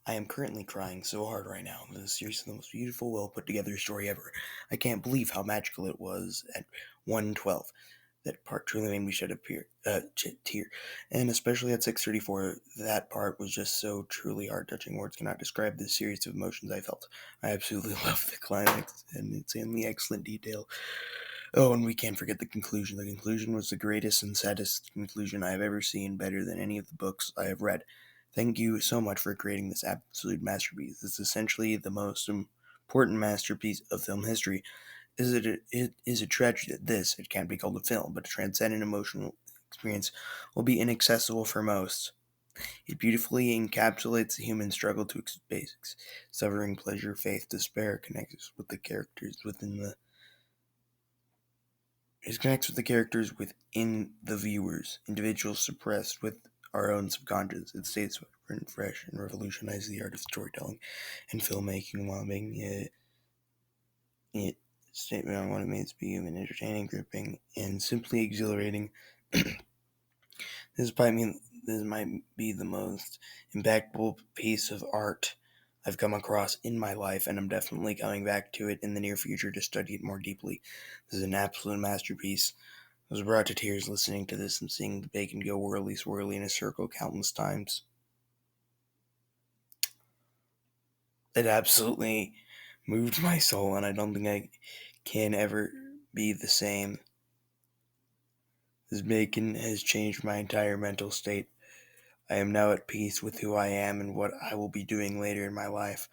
I am currently crying so hard right now. This is seriously the most beautiful, well put together story ever. I can't believe how magical it was at 1:12. That part truly made me shed a tear, and especially at 6:34, that part was just so truly heart-touching. Words cannot describe the series of emotions I felt. I absolutely love the climax and its insanely excellent detail. Oh, and we can't forget the conclusion. The conclusion was the greatest and saddest conclusion I have ever seen, better than any of the books I have read. Thank you so much for creating this absolute masterpiece. It's essentially the most important masterpiece of film history. It is a tragedy that this, it can't be called a film, but a transcendent emotional experience will be inaccessible for most. It beautifully encapsulates the human struggle to its basics. Suffering, pleasure, faith, despair connects with the characters within the It connects with the characters within the viewers, individuals suppressed with our own subconscious. It stays vibrant, fresh, and revolutionizes the art of storytelling and filmmaking while making it statement on what it means to be human, entertaining, gripping, and simply exhilarating. This might be the most impactful piece of art I've come across in my life, and I'm definitely coming back to it in the near future to study it more deeply. This is an absolute masterpiece. I was brought to tears listening to this and seeing the bacon go whirly swirly in a circle countless times. It absolutely moved my soul, and I don't think I can ever be the same. This bacon has changed my entire mental state. I am now at peace with who I am and what I will be doing later in my life.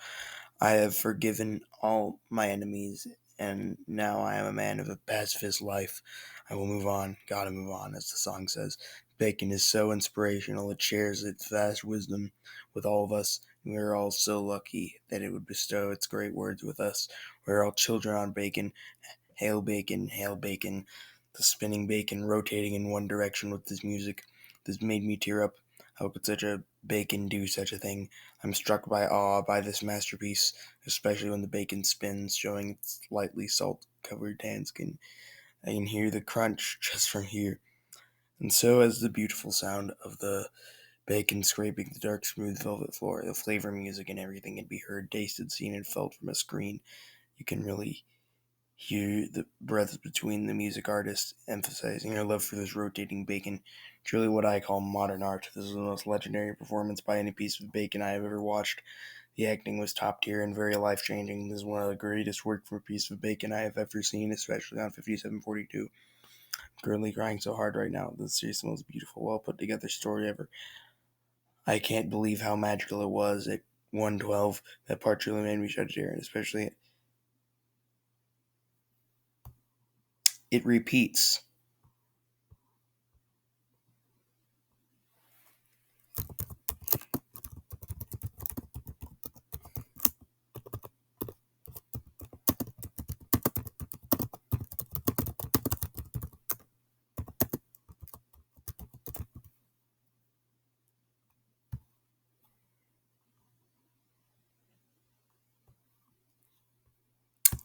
I have forgiven all my enemies, and now I am a man of a pacifist life. I will move on, gotta move on, as the song says. Bacon is so inspirational, it shares its vast wisdom with all of us. We are all so lucky that it would bestow its great words with us. We are all children on bacon. Hail bacon, hail bacon. The spinning bacon rotating in one direction with this music. This made me tear up. How could such a bacon do such a thing? I'm struck by awe by this masterpiece, especially when the bacon spins, showing its lightly salt-covered tan skin. I can hear the crunch just from here, and so as the beautiful sound of the bacon scraping the dark, smooth velvet floor. The flavor, music, and everything can be heard, tasted, seen, and felt from a screen. You can really hear the breath between the music artists, emphasizing their love for this rotating bacon. Truly what I call modern art. This is the most legendary performance by any piece of bacon I have ever watched. The acting was top tier and very life changing. This is one of the greatest work for a piece of bacon I have ever seen, especially on 5742. I'm currently crying so hard right now. This is seriously the most beautiful, well put together story ever. I can't believe how magical it was at 1:12. That part truly made me shed a tear, and especially it repeats.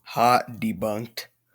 Hot debunked.